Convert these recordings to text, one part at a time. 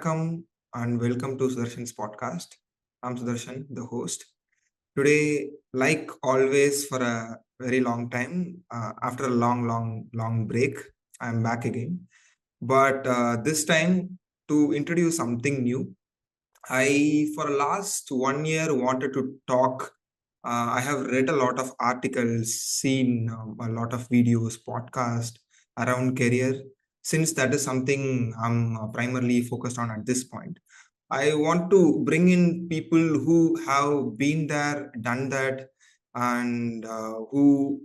Vanakkam and welcome to Sudarshan's podcast. I'm Sudarshan, the host. Today, like always, for a very long time, after a long break, I'm back again. But this time, to introduce something new, for last 1 year, wanted to talk. I have read a lot of articles, seen a lot of videos, podcast around career. Since that is something I'm primarily focused on at this point, I want to bring in people who have been there, done that, and who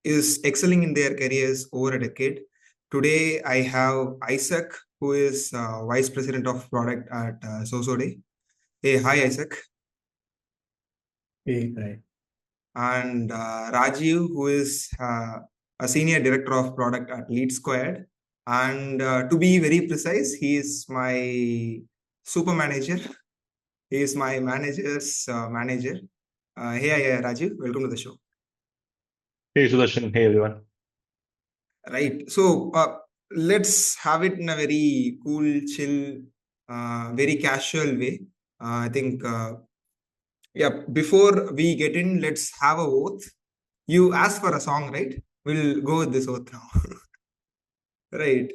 is excelling in their careers over a decade. Today, I have Isaac, who is Vice President of Product at Sosode. Hey, hi, Isaac. Hey, hi. And Rajeev, who is a Senior Director of Product at Lead Squared. And to be very precise, he is my super manager. He is my manager's manager. Hey, Rajeev, welcome to the show. Hey, Sudarshan. Hey, everyone. Right. So let's have it in a very cool, chill, very casual way. I think, before we get in, let's have a oath. You asked for a song, right? We'll go with this oath now. Right.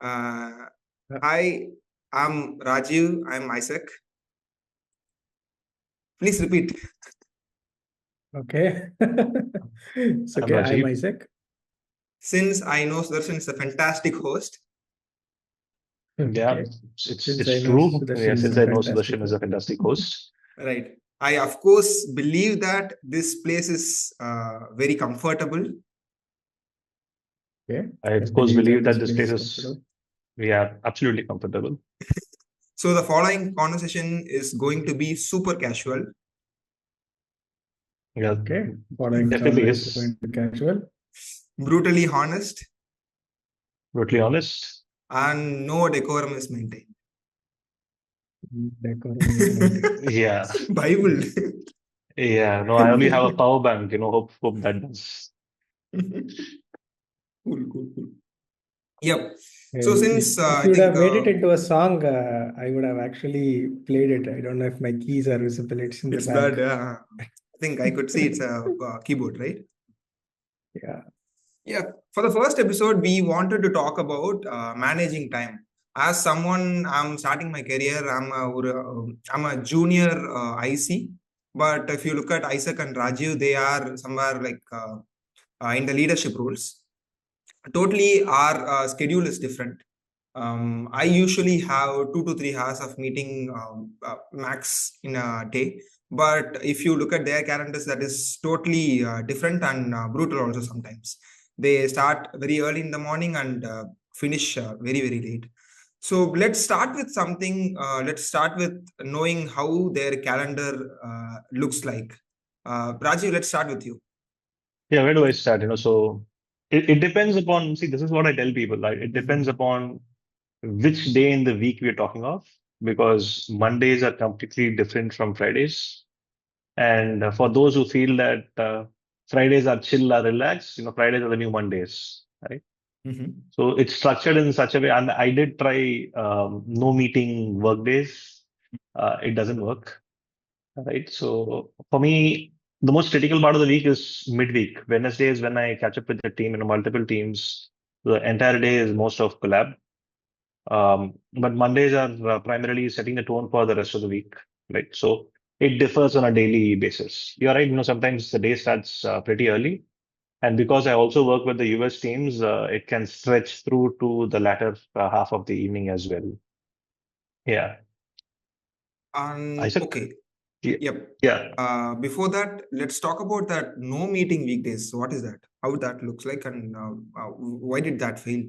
Hi, I'm Rajiv. I'm Isaac. Please repeat. Okay. It's okay. I'm Rajeev. Isaac. Since I know Sudarshan is a fantastic host. Yeah, Okay. it's Since I know true. Sudarshan Yeah, is since a I know fantastic Sudarshan is a fantastic host. Right. I, of course, believe that this place is very comfortable. Okay. I, of course, believe that this place is, comfortable. absolutely comfortable. So the following conversation is going to be super casual. Yeah, Okay. Following definitely is is. going to be casual. Brutally honest. Brutally honest. And no decorum is maintained. Decorum is maintained. Yeah. Bible. Yeah. No, I only have a power bank. Hope that does. Cool. Yep. Hey, So since if you would have made it into a song, I would have actually played it. I don't know if my keys are visible. It's in the it's back. bad. I think I could see it's a keyboard, right? Yeah. Yeah. For the first episode, we wanted to talk about managing time. As someone, I'm starting my career. I'm a junior IC. But if you look at Isaac and Rajiv, they are somewhere like in the leadership roles. Totally, our schedule is different. I usually have 2 to 3 hours of meeting max in a day. But if you look at their calendars, that is totally different and brutal also sometimes. They start very early in the morning and finish very late. So let's start with something. Let's start with knowing how their calendar looks like. Rajiv, let's start with you. Yeah, where do I start? So it depends upon, see, this is what I tell people, right? It depends upon which day in the week we're talking of, because Mondays are completely different from Fridays. And for those who feel that Fridays are chill or relaxed, Fridays are the new Mondays, right? So it's structured in such a way. And I did try no meeting work days. It doesn't work, right? So for me, the most critical part of the week is midweek. Wednesday is when I catch up with the team, multiple teams. The entire day is most of collab. But Mondays are primarily setting the tone for the rest of the week, right? So it differs on a daily basis. You're right. Sometimes the day starts pretty early, and because I also work with the US teams, it can stretch through to the latter half of the evening as well. Yeah. Isaac? Okay. Yeah. Yep. Yeah. Before that, let's talk about that no meeting weekdays. So what is that? How that looks like, and why did that fail?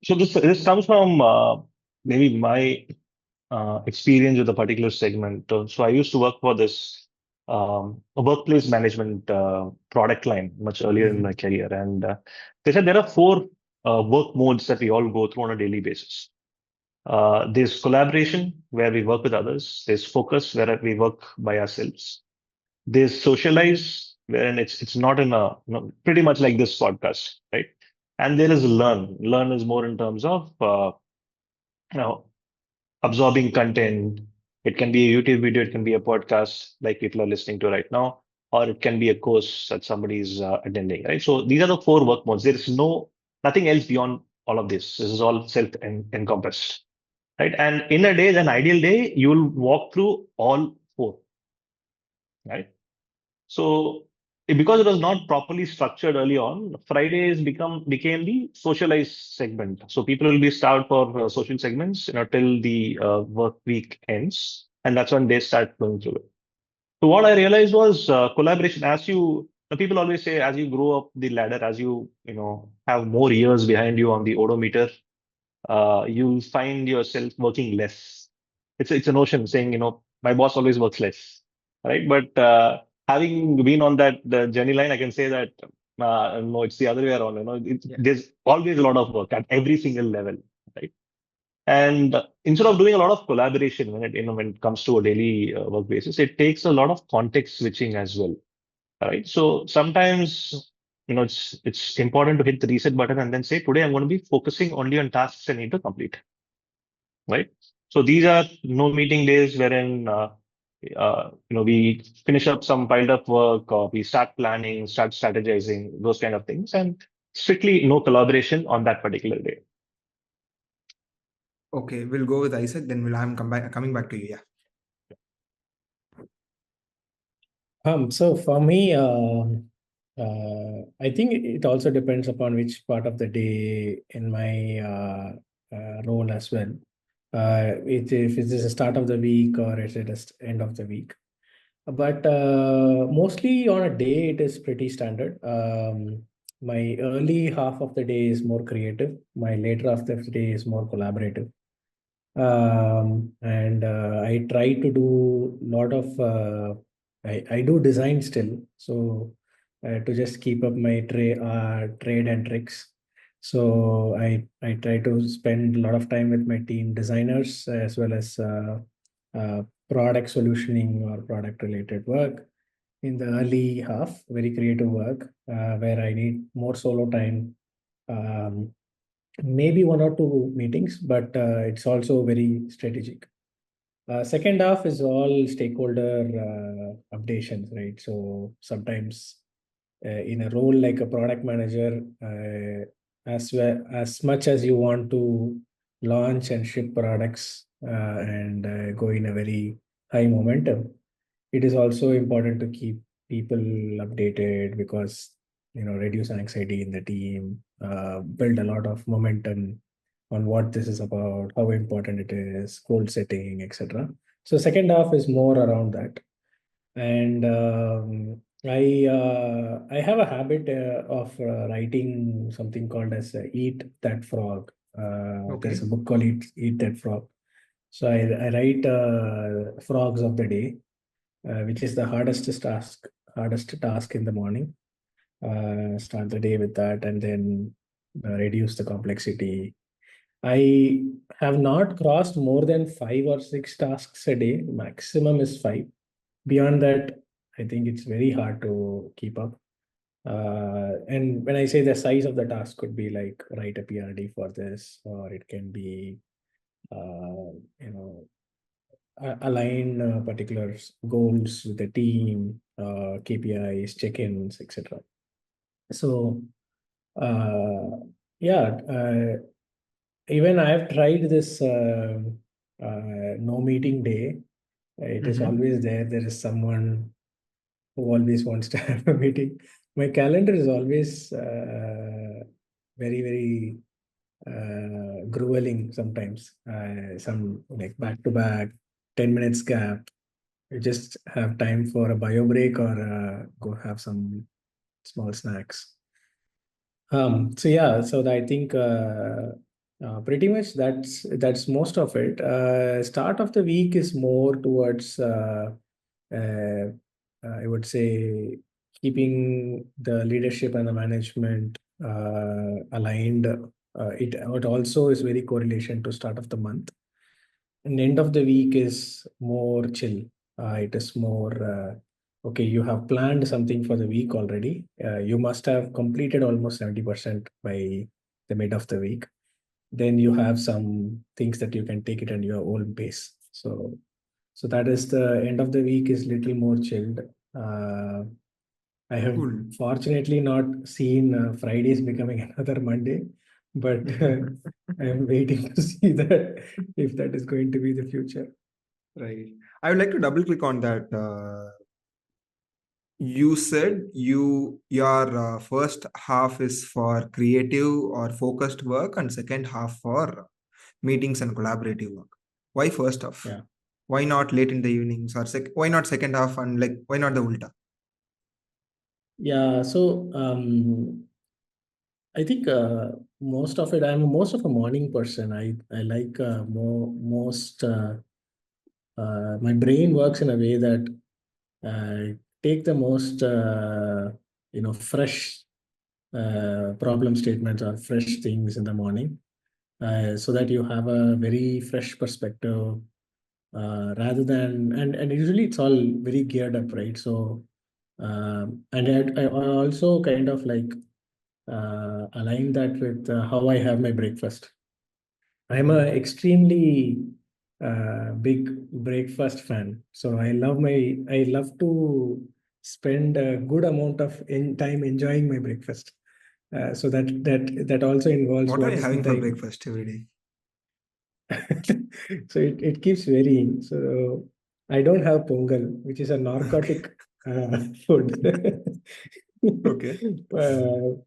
So this comes from maybe my experience with a particular segment. So I used to work for this a workplace management product line much earlier in my career, and they said there are four work modes that we all go through on a daily basis. There's collaboration, where we work with others. There's focus, where we work by ourselves. There's socialize, wherein it's not in a pretty much like this podcast, right? And there is learn. Learn is more in terms of you know absorbing content. It can be a YouTube video, it can be a podcast like people are listening to right now, or it can be a course that somebody is attending, right? So these are the four work modes. There is nothing else beyond all of this. This is all self-encompassed, right? And in a day, an ideal day, you'll walk through all four, right? So because it was not properly structured early on, Fridays became the socialized segment. So people will be starved for social segments, till the work week ends, and that's when they start going through it. So what I realized was collaboration. People always say, as you grow up the ladder, as you have more years behind you on the odometer, you'll find yourself working less. It's a notion saying, my boss always works less, right? But having been on that the journey line, I can say that no, it's the other way around. Yeah. There's always a lot of work at every single level, right? And instead of doing a lot of collaboration when it comes to a daily work basis, it takes a lot of context switching as well, right? So sometimes, it's important to hit the reset button and then say, today I'm going to be focusing only on tasks I need to complete, right? So these are no meeting days wherein we finish up some piled up work, or we start planning, start strategizing, those kind of things, and strictly no collaboration on that particular day. Okay, we'll go with Isaac, then I'm coming back to you. Yeah. So for me, I think it also depends upon which part of the day in my role as well. If it is the start of the week or is it the end of the week. But mostly on a day, it is pretty standard. My early half of the day is more creative. My later half of the day is more collaborative. And I try to do a lot of I do design still, so to just keep up my trade and tricks. So I try to spend a lot of time with my team designers as well as uh, product solutioning or product related work in the early half, very creative work where I need more solo time. Um, Maybe one or two meetings, but it's also very strategic. Second half is all stakeholder updations, right? So sometimes in a role like a product manager, as much as you want to launch and ship products and go in a very high momentum, it is also important to keep people updated because reduce anxiety in the team, build a lot of momentum on what this is about, how important it is, goal setting, etc. So second half is more around that. And I have a habit of writing something called as Eat That Frog. There is Okay. a book called Eat That Frog. So I write frogs of the day, which is the hardest task in the morning. Start the day with that, and then reduce the complexity. I have not crossed more than 5 or 6 tasks a day. Maximum is 5. Beyond that, I think it's very hard to keep up. And when I say the size of the task could be like write a PRD for this, or it can be, uh, you know, align particular goals with the team, KPIs, check-ins, etc. So, yeah, even I have tried this no meeting day. It is Mm-hmm. always there. There is someone who always wants to have a meeting. My calendar is always very, very grueling sometimes. Some like back to back, 10 minutes gap. You just have time for a bio break or go have some small snacks. So yeah, so I think pretty much that's most of it. Start of the week is more towards uh, I would say keeping the leadership and the management aligned. It also is very correlation to start of the month. And end of the week is more chill. It is more okay. You have planned something for the week already. You must have completed almost 70% by the mid of the week. then you have some things that you can take it at your own pace. So that is the end of the week is little more chilled. I have Cool. fortunately not seen Fridays becoming another Monday, but I am waiting to see that if that is going to be the future. Right. I would like to double click on that. You said your first half is for creative or focused work and second half for meetings and collaborative work. Why first half? Yeah. Why not late in the evenings or why not second half and like why not the ulta? Yeah. So I think most of it. I'm most of a morning person. I like most. My brain works in a way that take the most fresh problem statements or fresh things in the morning, so that you have a very fresh perspective, rather than and usually it's all very geared up, right? So and I also kind of like align that with how I have my breakfast. I'm a extremely big breakfast fan. So I love to spend a good amount of time enjoying my breakfast. So that also involves What are what you is the having for time. breakfast every day? So it keeps varying. So I don't have pongal, which is a Okay. narcotic food. Okay.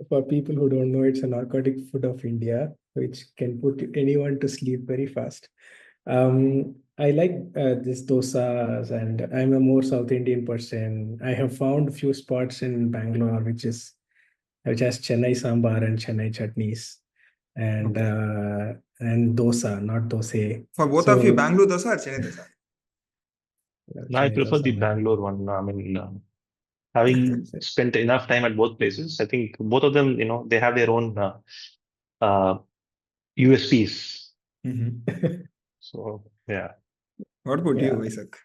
For people who don't know, it's a narcotic food of India, which can put anyone to sleep very fast. I like this dosas, and I'm a more South Indian person. I have found few spots in Bangalore, which has Chennai sambar and Chennai chutneys, Okay. and dosa, not dosa. For both of you, So Bangalore dosa or Chennai dosa? No, I Chennai prefer dosa, the man. Bangalore one. I mean, having spent enough time at both places, I think both of them, they have their own uh, USPs. Mhm. So yeah. What about Yeah, you, Isaac?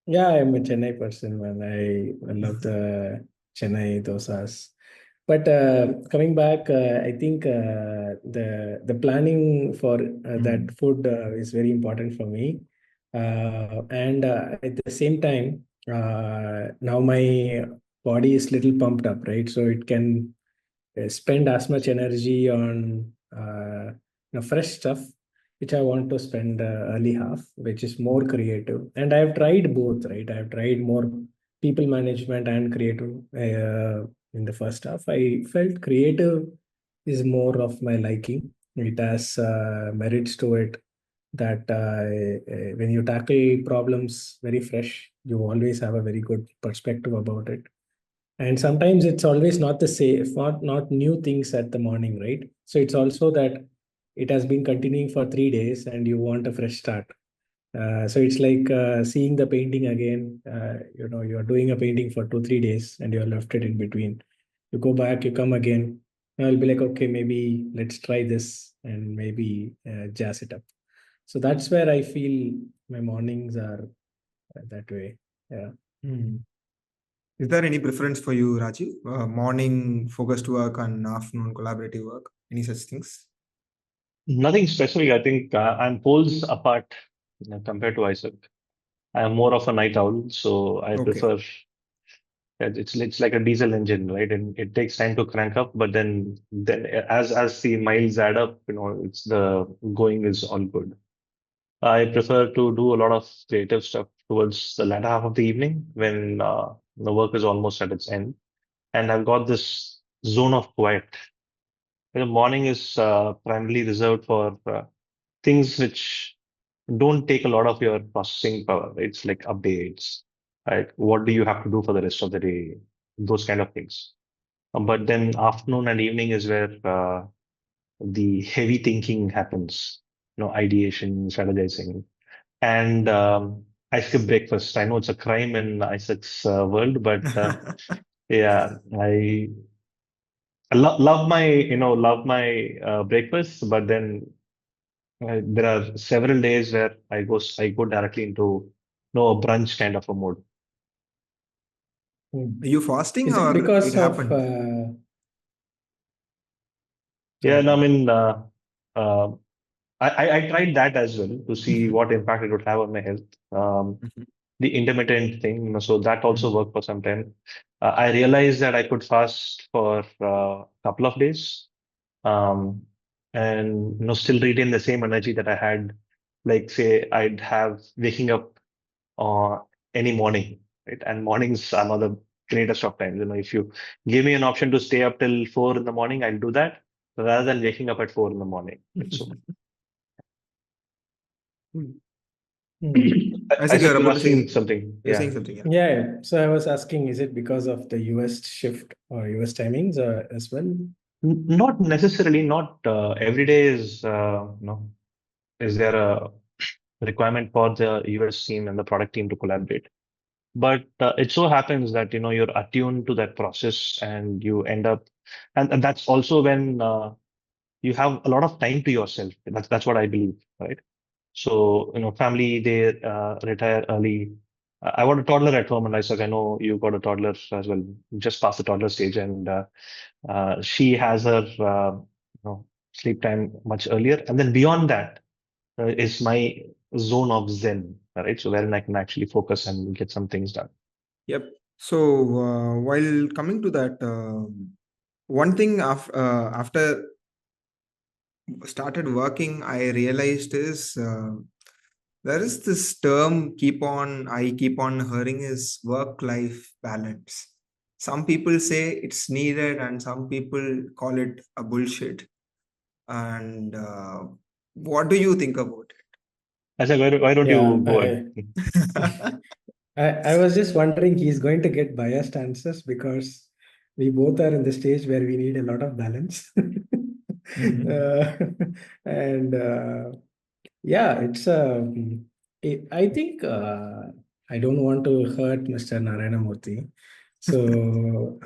yeah, I'm a Chennai person, man. I love the Chennai dosas. But coming back, I think the planning for that Mm. food is very important for me. And at the same time, now my body is little pumped up, right? So it can spend as much energy on fresh stuff, which I want to spend early half, which is more creative. And I've tried both, right? I've tried more people management and creative in the first half. I felt creative is more of my liking. It has merits to it that when you tackle problems very fresh, you always have a very good perspective about it. And sometimes it's always not the same, not new things at the morning, right? So it's also that it has been continuing for 3 days and you want a fresh start. So it's like seeing the painting again. You're doing a painting for 2 3 days and you're left it in between. You go back, you come again, and I'll be like, okay, maybe let's try this and maybe jazz it up. So that's where I feel my mornings are that way. Yeah. Mm. Is there any preference for you, Rajiv? Morning focused work and afternoon collaborative work? Any such things? Nothing specific. I think I'm poles apart compared to Isaac. I am more of a night owl, so I Okay. prefer. It's like a diesel engine, right? And it takes time to crank up, but then as the miles add up, it's the going is all good. I prefer to do a lot of creative stuff towards the latter half of the evening when the work is almost at its end, and I've got this zone of quiet. The morning is primarily reserved for things which don't take a lot of your processing power. It's like updates, right? What do you have to do for the rest of the day? Those kind of things. But then afternoon and evening is where the heavy thinking happens, ideation, strategizing. And I skip breakfast. I know it's a crime in Isaac's world, but yeah, I love my breakfast, but then there are several days where I go directly into a brunch kind of a mode. Hmm. Are you fasting Is it or it because of happened? Yeah, sorry, and I sorry. mean, uh, I tried that as well to see what impact it would have on my health. Mhm. The intermittent thing, so that also Mhm. worked for some time. I realized that I could fast for a couple of days, um, and still retain the same energy that I had. Like say, I'd have waking up uh, any morning, right? And mornings are not the greatest of times. If you give me an option to stay up till 4 in the morning, I'll do that rather than waking up at 4 in the morning. Right? So, Hmm. Isaac, Isaac, you're you're about to asking say, something. you're Yeah. saying something, yeah. Yeah, yeah. So I was asking, is it because of the US shift or US timings as well? Not necessarily. Not every day is there a requirement for the US team and the product team to collaborate. But it so happens that you're attuned to that process, and you end up, and that's also when you have a lot of time to yourself. That's what I believe, right? So family, they retire early. I got a toddler at home, and I said, I know you got a toddler as well, just past the toddler stage, and she has her sleep time much earlier, and then beyond that is my zone of zen, right? So wherein I can actually focus and get some things done. Yep. So while coming to that, one thing after started working, I realized is there is this term I keep on hearing is work-life balance. Some people say it's needed, and some people call it a bullshit. And what do you think about I said, why don't Yeah, you go ahead? it? I was just wondering he's going to get biased answers because we both are in the stage where we need a lot of balance. Mhm. uh, and yeah, I think I don't want to hurt Mr. Narayana Murthy. So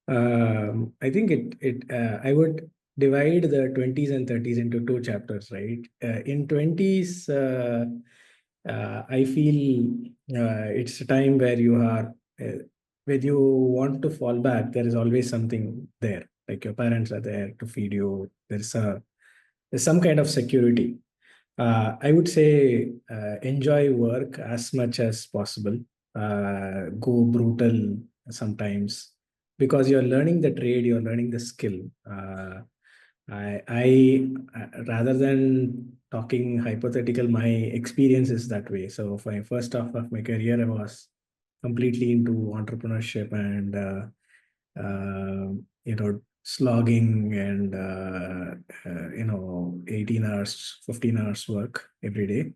I think I would divide the 20s and 30s into two chapters, right? In 20s, I feel it's a time where when you want to fall back, there is always something there. Like your parents are there to feed you. There's some kind of security. I would say enjoy work as much as possible. Go brutal sometimes because you're learning the trade, you're learning the skill. Rather than talking hypothetical, my experience is that way. So, for my first half of my career, I was completely into entrepreneurship and slogging and 18 hours 15 hours work every day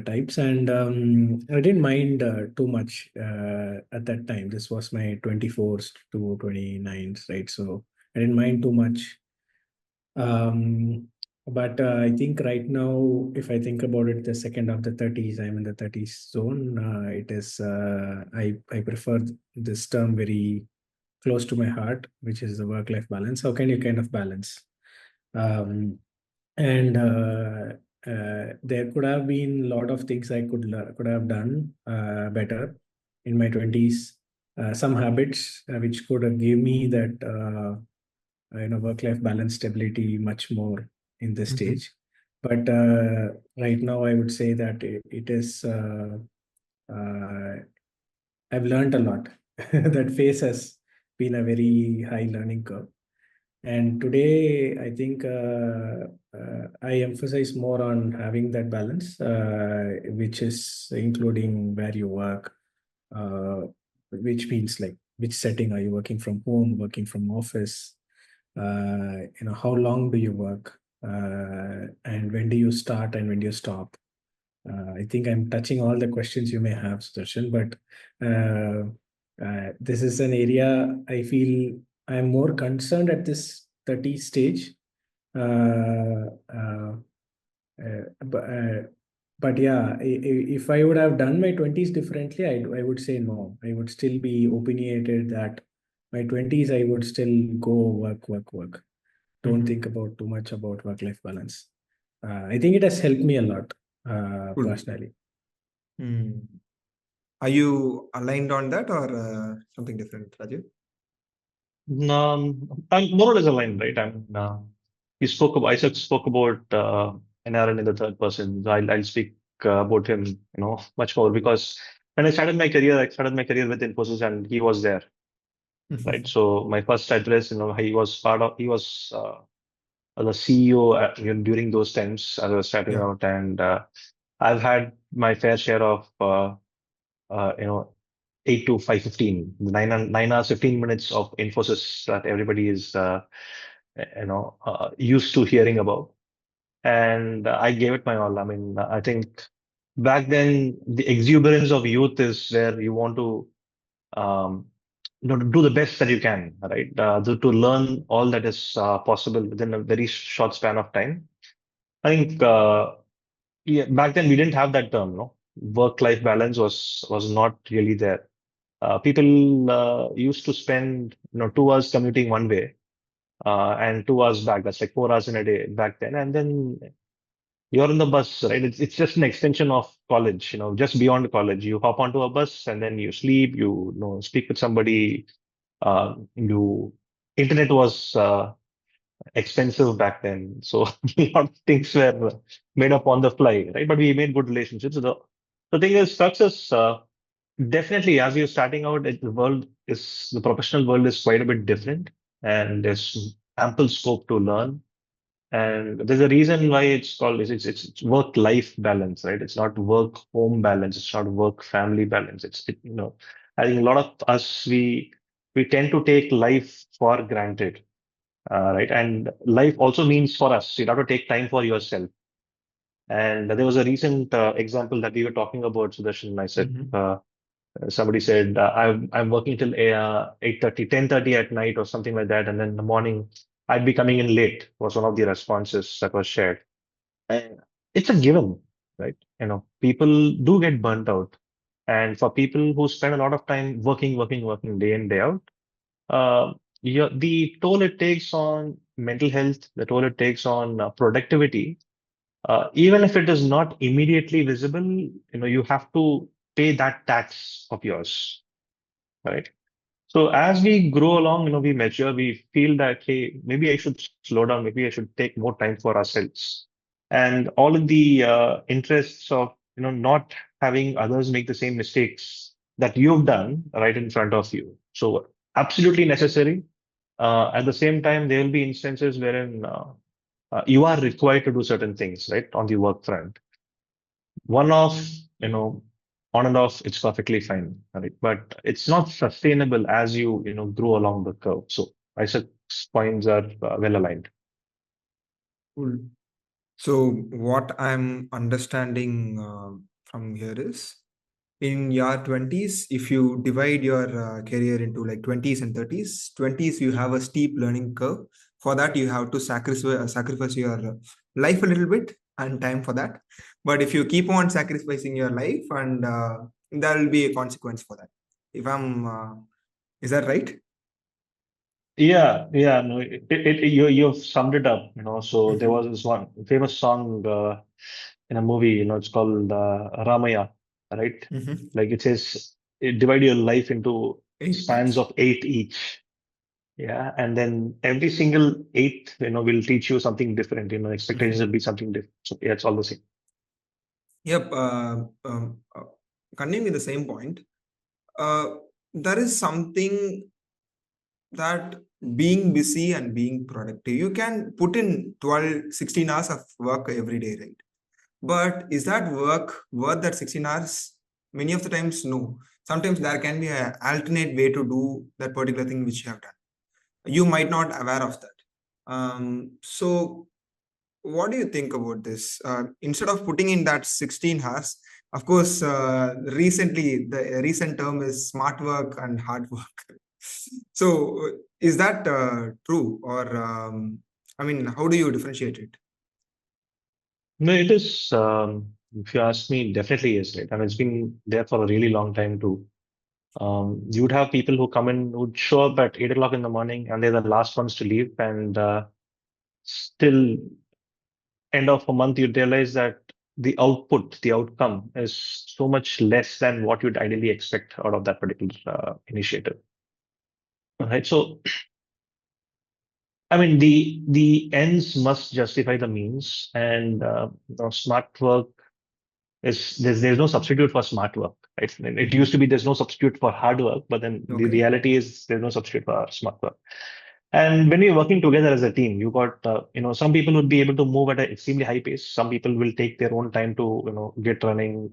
types, and I didn't mind too much at that time. This was my 24th to 29th, right? So I didn't mind too much. um, but I think right now, if I think about it, the second of the 30s, I'm in the 30s zone. It is I prefer this term very close to my heart, which is the work-life balance. How can you kind of balance? Um, and There could have been a lot of things I could have done better in my 20s. Some habits which could have gave me that work-life balance stability much more in this Mhm. stage. But right now, I would say that it is. Uh, I've learned a lot. That phase has been a very high learning curve. And today, I think I emphasize more on having that balance, which is including where you work, uh, which means like which setting are you working from home, working from office, how long do you work, and when do you start and when do you stop. I think I'm touching all the questions you may have, Sudarshan, but this is an area I feel I'm more concerned at this 30 stage. Uh, uh, but, but yeah, if I would have done my 20s differently, I would say no. I would still be opinionated that my 20s, I would still go work, work, work. Don't Mhm. think about too much about work-life balance. I think it has helped me a lot Cool. personally. Hmm. Are you aligned on that or something different, Rajiv? I'm more or less aligned, right? Isaac spoke about NRN in the third person. So I'll speak about him, much more because when I started my career with Infosys and he was there, right? So my first address, he was the CEO during those times as I was starting Yeah. out, and I've had my fair share of, 8 to 5:15, 9 hours, 15 minutes of Infosys that everybody is, used to hearing about. And I gave it my all. I mean, I think back then the exuberance of youth is where you want to, um, to do the best that you can, right? To learn all that is possible within a very short span of time. I think, yeah, back then we didn't have that term, no? Work-life balance was not really there. People used to spend, 2 hours commuting one way, and 2 hours back. That's like 4 hours in a day back then. And then you're in the bus, right? It's just an extension of college, just beyond college. You hop onto a bus and then you sleep, speak with somebody. You Internet was expensive back then, so a lot of things were made up on the fly, right? But we made good relationships. The thing is, success, definitely, as you're starting out, the professional world is quite a bit different, and there's ample scope to learn. And there's a reason why it's called it's work-life balance, right? It's not work-home balance. It's not work-family balance. I think a lot of us, we tend to take life for granted, right? And life also means for us, you have to take time for yourself. And there was a recent example that we were talking about, Sudarshan. I said, Mhm. somebody said, I'm working till 8:30, 10:30 at night or something like that. And then in the morning, I'd be coming in late was one of the responses that was shared. And it's a given, right? People do get burnt out. And for people who spend a lot of time working day in, day out, uh, the toll it takes on mental health, the toll it takes on productivity, even if it is not immediately visible, you have to pay that tax of yours, right? So as we grow along, we mature, we feel that, hey, maybe I should slow down, maybe I should take more time for ourselves. And all of the interests of, not having others make the same mistakes that you've done right in front of you. So absolutely necessary. At the same time, there will be instances wherein you are required to do certain things, right, on the work front. One off, you know, on and off, it's perfectly fine, right? But it's not sustainable as you grow along the curve. So Isaac's points are well aligned. Cool. So what I'm understanding from here is in your 20s, if you divide your career into like 20s and 30s, 20s you have a steep learning curve. For that, you have to sacrifice your life a little bit and time for that. But if you keep on sacrificing your life, and there will be a consequence for that. If I'm, is that right? Yeah, no, you've summed it up. So there was this one famous song in a movie. It's called Ramaya, right? Mhm. Like it says, divide your life into Eight spans parts. of eight each. Yeah, and then every single eight, will teach you something different. Expectations Mhm. will be something different. So yeah, it's all the same. Yep. Continuing with the same point, uh, there is something that being busy and being productive, you can put in 12, 16 hours of work every day, right? But is that work worth that 16 hours? Many of the times, no. Sometimes there can be an alternate way to do that particular thing which you have done. You might not aware of that. So what do you think about this? Instead of putting in that 16 hours, of course, recently the recent term is smart work and hard work. So, is that true, or I mean, how do you differentiate it? No, it is. If you ask me, definitely is, right? And it's been there for a really long time too. You would have people who come in, who'd show up at 8 o'clock in the morning, and they're the last ones to leave. And still, end of a month, you'd realize that the outcome is so much less than what you'd ideally expect out of that particular initiative. Right. So I mean, the ends must justify the means, and smart work is there's no substitute for smart work. Right? It used to be there's no substitute for hard work, but then the Okay. reality is there's no substitute for smart work. And when you're working together as a team, you got some people would be able to move at an extremely high pace. Some people will take their own time to get running,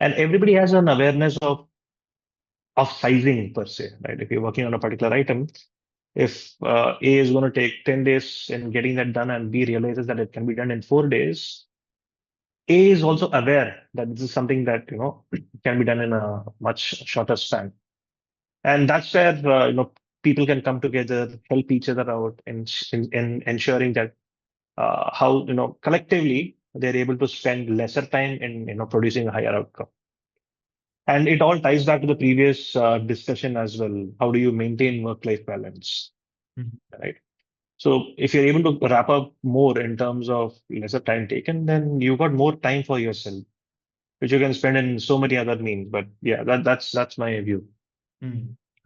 and everybody has an awareness of sizing per se, right? If you're working on a particular item, if A is going to take 10 days in getting that done and B realizes that it can be done in 4 days, A is also aware that this is something that can be done in a much shorter span. And that's where people can come together, help each other out in ensuring that how collectively they're able to spend lesser time in producing a higher outcome. And it all ties back to the previous discussion as well. How do you maintain work-life balance, Mhm. right? So if you're able to wrap up more in terms of lesser time taken, then you've got more time for yourself, which you can spend in so many other means. But yeah, that's my view.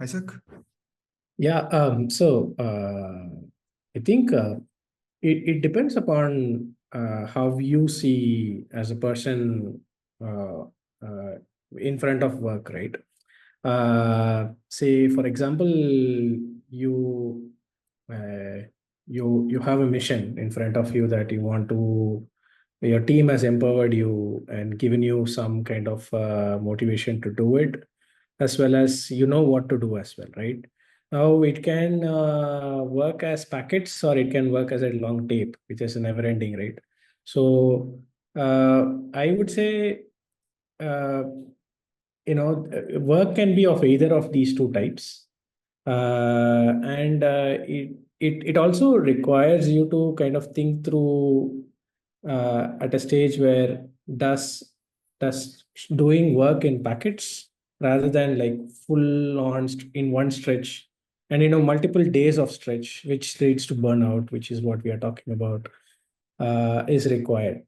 Isaac? Yeah. I think it depends upon how you see as a person uh, uh, in front of work, right? Say, for example, you you have a mission in front of you that you want to. Your team has empowered you and given you some kind of motivation to do it, as well as you know what to do as well, right? Now it can work as packets or it can work as a long tape, which is never ending, right? So I would say, uh, work can be of either of these two types. And it also requires you to kind of think through at a stage where does does doing work in packets rather than like full on in one stretch, and multiple days of stretch, which leads to burnout, which is what we are talking about, is required.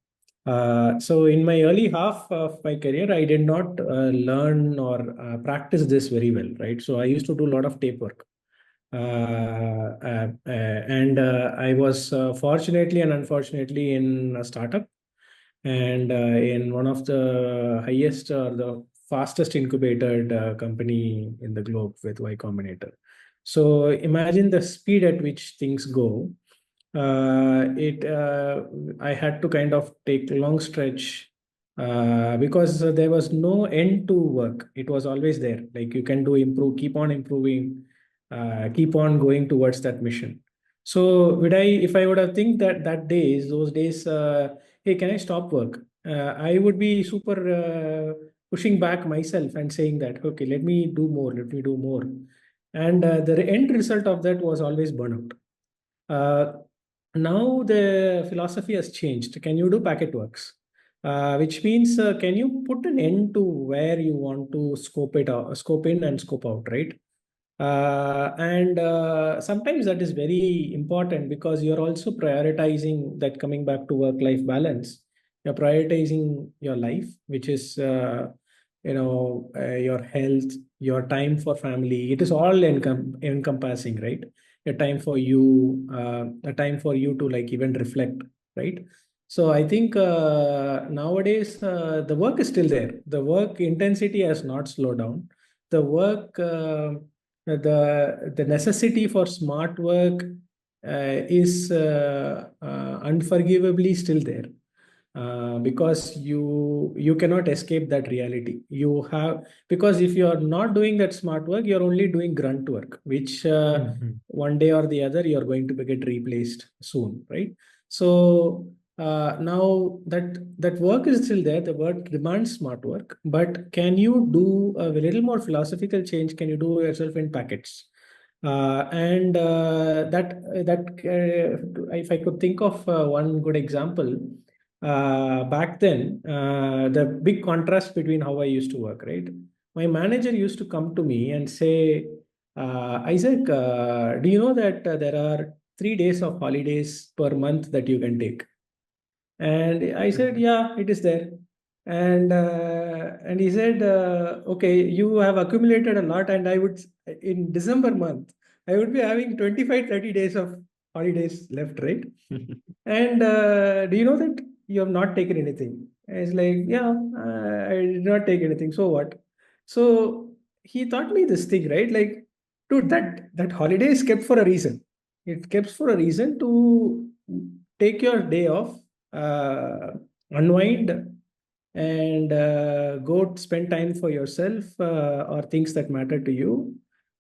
So in my early half of my career, I did not learn or practice this very well, right? So I used to do a lot of tape work. And I was fortunately and unfortunately in a startup, and in one of the highest or the fastest incubated company in the globe with Y Combinator. So imagine the speed at which things go. It I had to kind of take a long stretch because there was no end to work. It was always there. Like you can do improve, keep on improving, keep on going towards that mission. So if I would have think that days, those days, hey, can I stop work? I would be super pushing back myself and saying that, okay, let me do more. And the end result of that was always burnout. Uh, Now the philosophy has changed. Can you do packet works? Which means can you put an end to where you want to scope it out, scope in and scope out, right? And sometimes that is very important because you're also prioritizing that, coming back to work-life balance. You're prioritizing your life, which is your health, your time for family. It is all encompassing, right? A time for you to like even reflect, right? So I think nowadays the work is still there. The work intensity has not slowed down. The work, the necessity for smart work is unforgivably still there, because you cannot escape that reality. You have, because if you are not doing that smart work, you're only doing grunt work, which one day or the other you're going to get replaced soon, right? So now that work is still there, the work demands smart work, but can you do a little more philosophical change? Can you do yourself in packets? And that if I could think of one good example, back then, the big contrast between how I used to work, right? My manager used to come to me and say, Isaac, do you know that there are 3 days of holidays per month that you can take? And I said, yeah, it is there. And he said, okay, you have accumulated a lot, and I would, in December month, I would be having 25, 30 days of holidays left, right? And do you know that you have not taken anything? And it's like, yeah, I did not take anything. So what? So he taught me this thing, right? Like, dude, that holiday is kept for a reason. It kept for a reason to take your day off, uh, unwind, and go spend time for yourself or things that matter to you,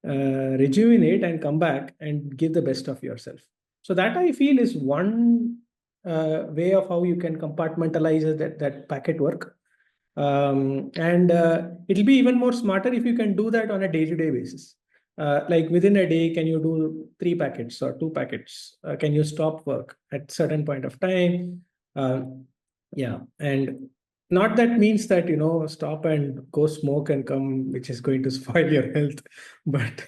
rejuvenate and come back and give the best of yourself. So that I feel is one way of how you can compartmentalize that packet work. And it'll be even more smarter if you can do that on a day-to-day basis. Like within a day, can you do 3 packets or 2 packets? Can you stop work at certain point of time? Yeah, and not that means that stop and go smoke and come, which is going to spoil your health. But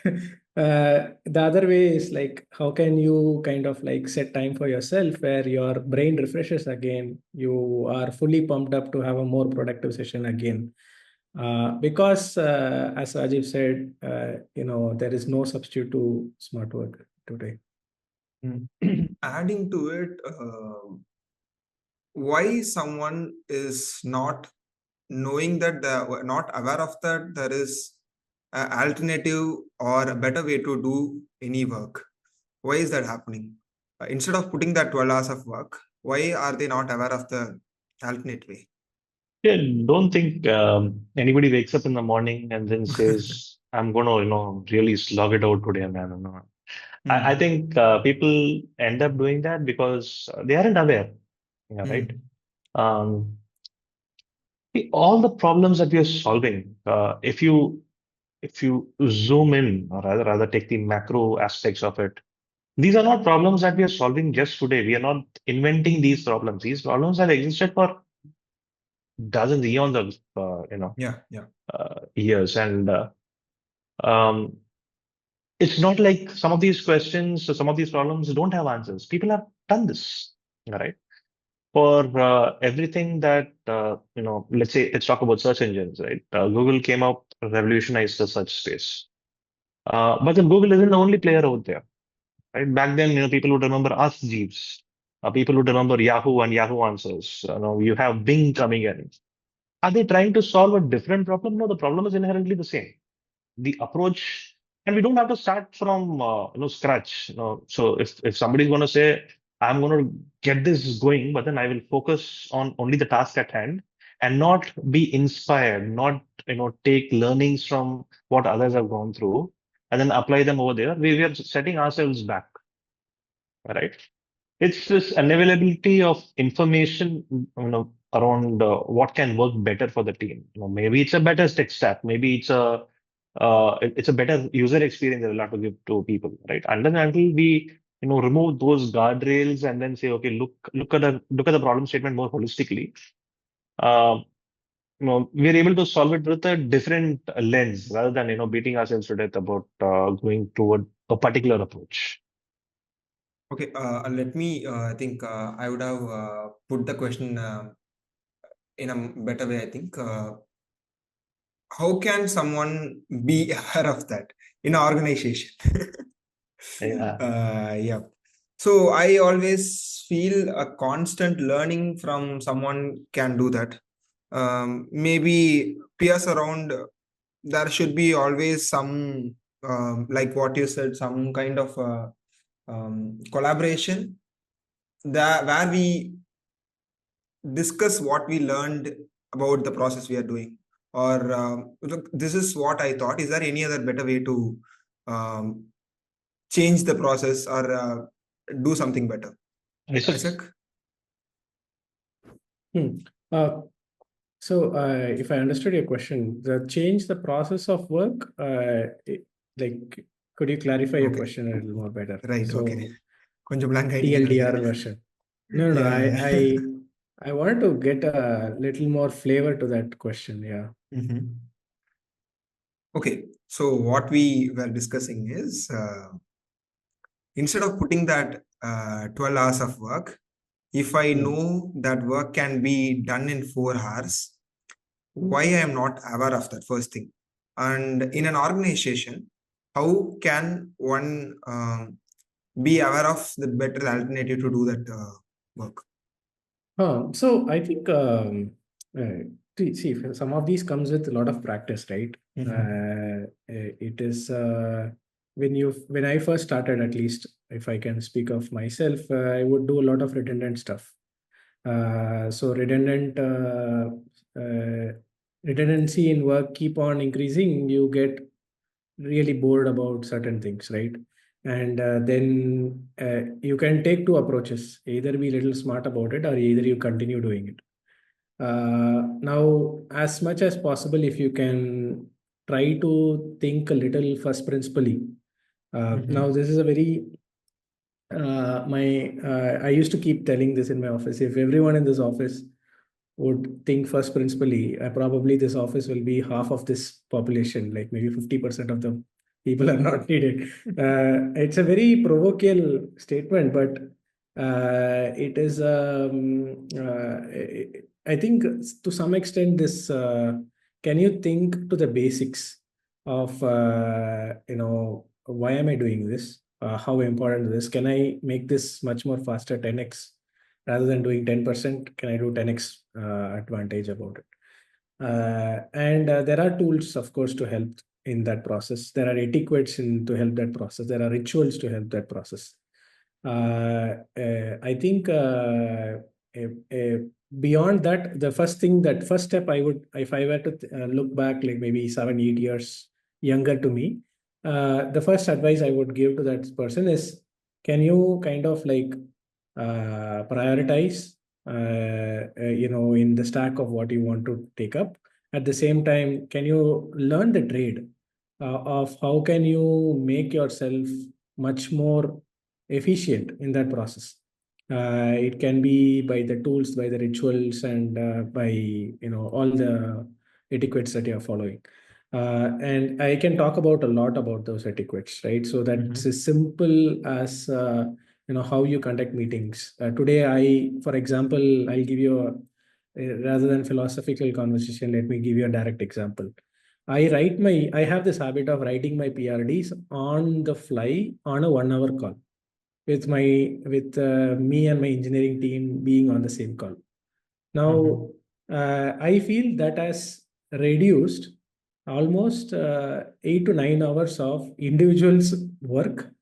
the other way is like, how can you kind of like set time for yourself where your brain refreshes again, you are fully pumped up to have a more productive session again. Because as Rajiv said, there is no substitute to smart work today. Adding to it, why someone is not knowing that not aware of that there is an alternative or a better way to do any work. Why is that happening? Instead of putting that 12 hours of work, why are they not aware of the alternate way? Yeah, don't think anybody wakes up in the morning and then says, I'm going to, really slog it out today, man. No. I think people end up doing that because they aren't aware, right? Um, all the problems that we are solving, if you zoom in, or rather take the macro aspects of it, these are not problems that we are solving just today. We are not inventing these problems. These problems have existed for dozens, eons of Yeah, yeah. years, and um, it's not like some of these questions or some of these problems don't have answers. People have done this, right? For everything that let's say, let's talk about search engines, right? Google came out, revolutionized the search space, but then Google isn't the only player out there, right? Back then, people would remember Ask Jeeves. People would remember Yahoo and Yahoo Answers. You have Bing coming in. Are they trying to solve a different problem? No, the problem is inherently the same. The approach, and we don't have to start from scratch. So if somebody's going to say, I'm going to get this going, but then I will focus on only the task at hand and not be inspired, not take learnings from what others have gone through and then apply them over there, we are setting ourselves back, right? It's this unavailability of information, around what can work better for the team. Maybe it's a better tech stack. Maybe it's a better user experience that we'll have to give to people, right? And then until we, remove those guardrails and then say, okay, look at the problem statement more holistically. Uh, we're able to solve it with a different lens rather than beating ourselves to death about going toward a particular approach. Okay, let me, I think I would have put the question in a better way, I think. How can someone be aware of that in an organization? Yeah. Yeah. So I always feel a constant learning from someone can do that. Maybe peers around, there should be always some, like what you said, some kind of collaboration that where we discuss what we learned about the process we are doing. Or look, this is what I thought. Is there any other better way to um, change the process or do something better? Isaac? Uh, so, if I understood your question, the change the process of work, like, could you clarify your Okay. question a little more better? Right. So, Okay. கொஞ்சம் blank ஆயிட்டீங்கன்னு TLDR நினைக்கிறேன். version. No, Yeah. I wanted to get a little more flavor to that question. Yeah. Okay. So what we were discussing is instead of putting that 12 hours of work, if I know that work can be done in 4 hours, why I am not aware of that first thing? And in an organization, how can one be aware of the better alternative to do that work? So I think see, some of these comes with a lot of practice, right? It is when I first started, at least if I can speak of myself, I would do a lot of redundant stuff. So redundancy in work keep on increasing. You get really bored about certain things, right? And then you can take two approaches: either be a little smart about it, or either you continue doing it. Now, as much as possible, if you can try to think a little first principally. Now, this is a very I used to keep telling this in my office. If everyone in this office would think first principally, probably this office will be half of this population, like maybe 50% of the people are not needed. It's a very provocative statement, but it is, I think to some extent, this can you think to the basics of, why am I doing this? How important this? Can I make this much more faster, 10x? Rather than doing 10%, can I do 10x advantage about it? And there are tools, of course, to help in that process. There are etiquettes to help that process. There are rituals to help that process. I think beyond that, the first step I would, if I were to look back, like maybe 7, 8 years younger to me, the first advice I would give to that person is, can you kind of like prioritize, in the stack of what you want to take up. At the same time, can you learn the trade of how can you make yourself much more efficient in that process. It can be by the tools, by the rituals, and by all the etiquettes that you are following. And I can talk about a lot about those etiquettes, right? So that's as simple as how you conduct meetings. Today, for example, I'll give you rather than philosophical conversation, let me give you a direct example. I have this habit of writing my PRDs on the fly on a 1 hour call with me and my engineering team being on the same call. Now, I feel that has reduced almost 8 to 9 hours of individuals' work,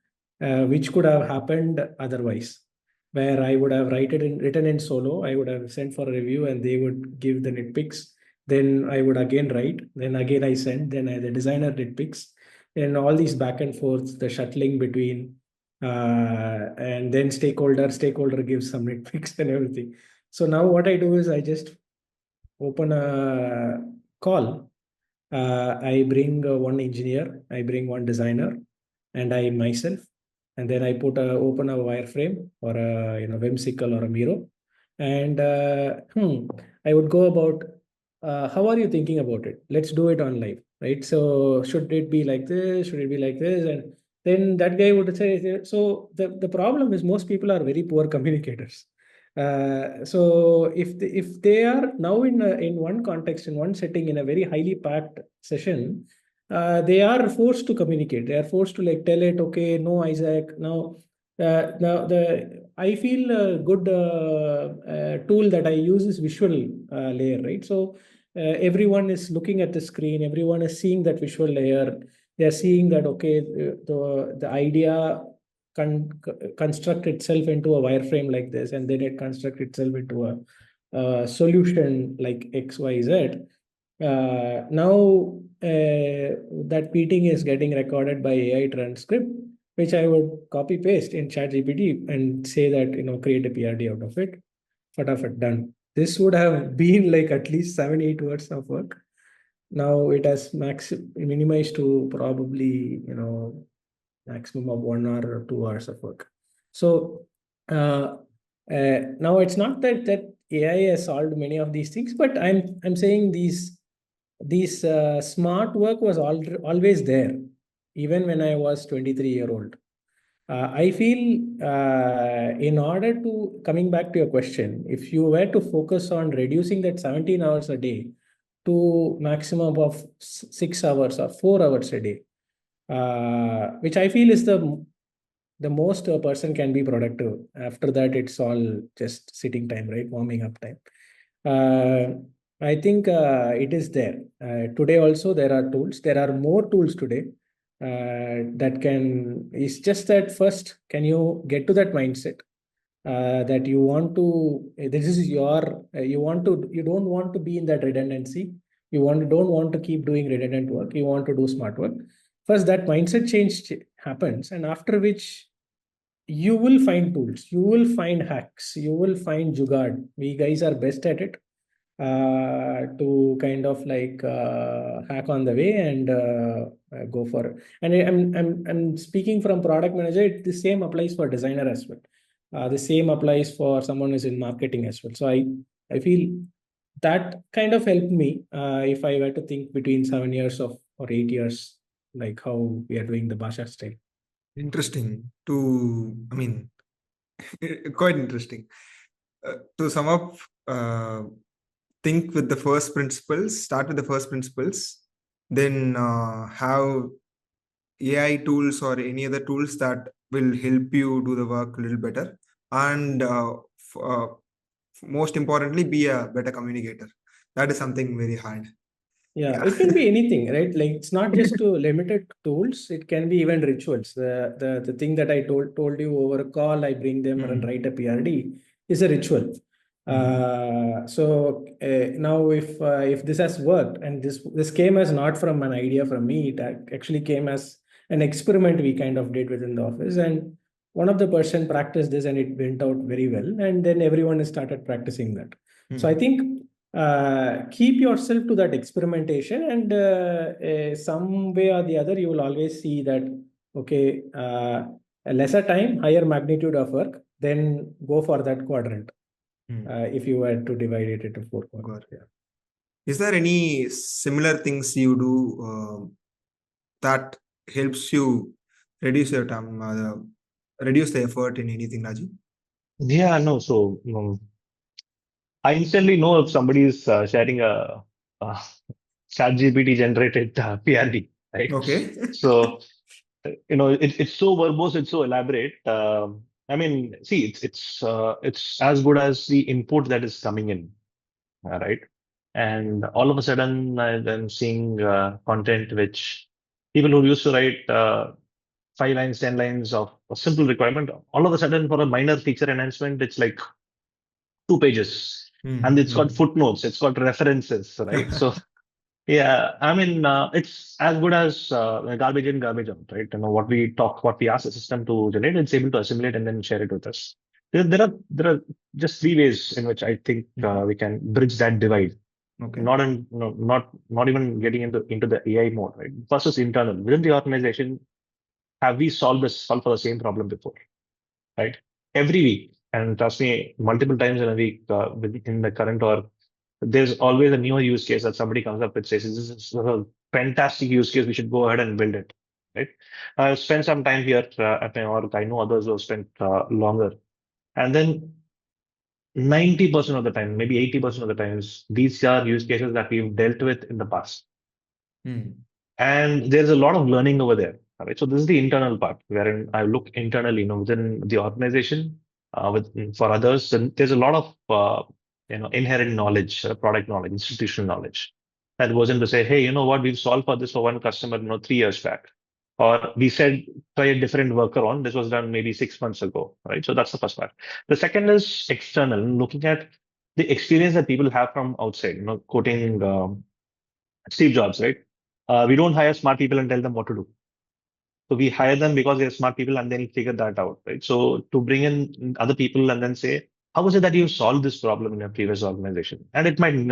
which could have happened otherwise, where I would have written in solo. I would have sent for a review, and they would give the nitpicks. Then I would again write. Then again I send. Then the designer nitpicks, and all these back and forth, the shuttling between, and then stakeholder gives some nitpicks and everything. So now what I do is I just open a call. I bring one engineer, I bring one designer, and I myself, and then I open a wireframe or a whimsical or a Miro, and I would go about how are you thinking about it? Let's do it on live, right? So should it be like this? Should it be like this? And then that guy would say, so the problem is most people are very poor communicators. So if they are now in one context, in one setting, in a very highly packed session, they are forced to communicate. They are forced to like tell it, okay, no, Isaac, now the I feel a good tool that I use is visual layer, right? So everyone is looking at the screen, everyone is seeing that visual layer. They are seeing that, okay, the idea construct itself into a wireframe like this, and then it construct itself into a solution like XYZ. Now that meeting is getting recorded by AI transcript, which I would copy paste in ChatGPT and say that create a PRD out of it. Fatafat, done. This would have been like at least 7, 8 words of work. Now it has minimized to probably maximum of 1 hour or 2 hours of work. So now it's not that AI has solved many of these things, but I'm saying these smart work was always there, even when I was 23-year-old. I feel in order to coming back to your question, if you were to focus on reducing that 17 hours a day to maximum of 6 hours or 4 hours a day, which I feel is the the most a person can be productive. After that, it's all just sitting time, right? Warming up time. Uh, I think it is there. Today also there are tools. There are more tools today that can. It's just that first, can you get to that mindset that you want to? This is your. You want to. You don't want to be in that redundancy. Don't want to keep doing redundant work. You want to do smart work. First, that mindset change happens, and after which you will find tools, you will find hacks, you will find jugaad. We guys are best at it to kind of like hack on the way and go for it. And I'm speaking from product manager. The same applies for designer as well. The same applies for someone who's in marketing as well. So I feel that kind of helped me if I were to think between 7 years of or 8 years, like how we are doing the Basha style. Interesting. I mean, quite interesting. To sum up, think with the first principles, start with the first principles, then have AI tools or any other tools that will help you do the work a little better. And most importantly, be a better communicator. That is something very hard. Yeah, Yeah. it can be anything, right? Like it's not just to limited tools, it can be even rituals. The thing that I told you over a call, I bring them and write a PRD is a ritual. So now if this has worked, and this came as not from an idea from me, it actually came as an experiment we kind of did within the office, and one of the person practiced this and it went out very well, and then everyone has started practicing that. So I think keep yourself to that experimentation, and some way or the other you will always see that okay, a lesser time, higher magnitude of work, then go for that quadrant. If you were to divide it into 4 quadrants. Yeah. Is there any similar things you do that helps you reduce your time, reduce the effort in anything, Raji? Yeah, no. So I instantly know if somebody is sharing a ChatGPT generated PRD, right? Okay. So it's so verbose, it's so elaborate. I mean, see, it's as good as the input that is coming in, right? And all of a sudden, I'm seeing content which people who used to write 5 lines, 10 lines of a simple requirement, all of a sudden for a minor feature enhancement, it's like 2 pages, and it's got footnotes, it's got references, right? So yeah, I mean, it's as good as garbage in, garbage out, right? What we ask the system to generate, it's able to assimilate and then share it with us. There are just 3 ways in which I think we can bridge that divide. Okay. Not even getting into the AI mode, right? First is internal. Within the organization, have we solved for the same problem before, right? Every week, and trust me, multiple times in a week, in the current org, there's always a newer use case that somebody comes up with, says, this is a fantastic use case, we should go ahead and build it, right? I've spent some time here at my org. I know others who have spent longer. And then 90% of the time, maybe 80% of the times, these are use cases that we've dealt with in the past. And there's a lot of learning over there. All right. So this is the internal part wherein I look internally, within the organization, for others, and there's a lot of inherent knowledge, product knowledge, institutional knowledge that goes in to say, hey, you know what, we've solved for this for one customer, 3 years back, or we said try a different workaround. This was done maybe 6 months ago, right? So that's the first part. The second is external, looking at the experience that people have from outside. Quoting Steve Jobs, right? We don't hire smart people and tell them what to do. So we hire them because they're smart people and they'll figure that out, right? So to bring in other people and then say, how is it that you solved this problem in your previous organization? And it might not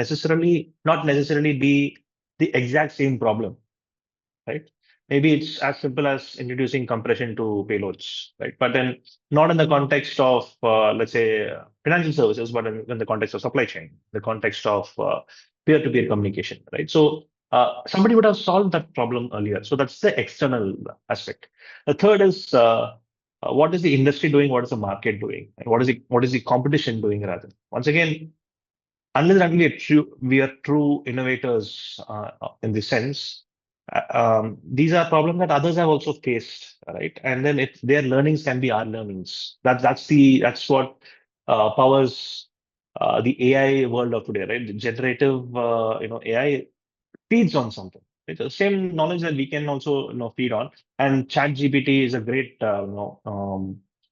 necessarily be the exact same problem, right? Maybe it's as simple as introducing compression to payloads, right? But then not in the context of, let's say, financial services, but in the context of supply chain, the context of peer-to-peer communication, right? So somebody would have solved that problem earlier. So that's the external aspect. The third is what is the industry doing? What is the market doing? And what is the competition doing rather? Once again, unless and until we are true innovators in the sense, These are problems that others have also faced, right? And then if their learnings can be our learnings. That's what powers the AI world of today, right? The generative AI feeds on something. It's the same knowledge that we can also feed on. And ChatGPT is a great enabler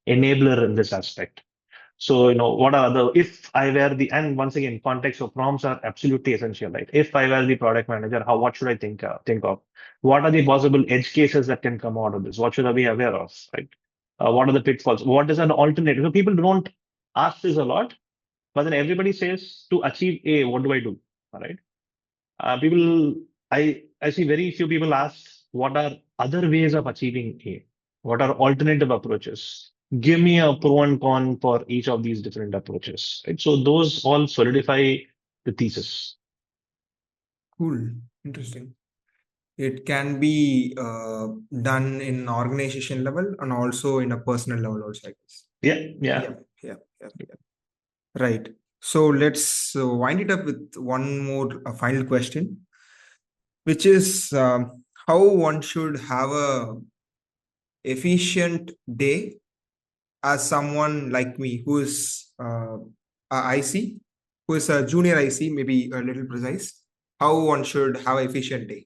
in this aspect. So, what are the, if I were the, and once again, context of prompts are absolutely essential, right? If I were the product manager, what should I think of? What are the possible edge cases that can come out of this? What should I be aware of, right? What are the pitfalls? What is an alternative? So people don't ask this a lot, but then everybody says to achieve A, what do I do? All right. People, I see very few people ask what are other ways of achieving A? What are alternative approaches? Give me a pro and con for each of these different approaches. Right? So those all solidify the thesis. Cool. Interesting. It can be done in organization level and also in a personal level also, I guess. Yeah. Yeah. Right. So let's wind it up with one more final question, which is how one should have a efficient day as someone like me who is a IC, who is a junior IC, maybe a little precise, how one should have an efficient day.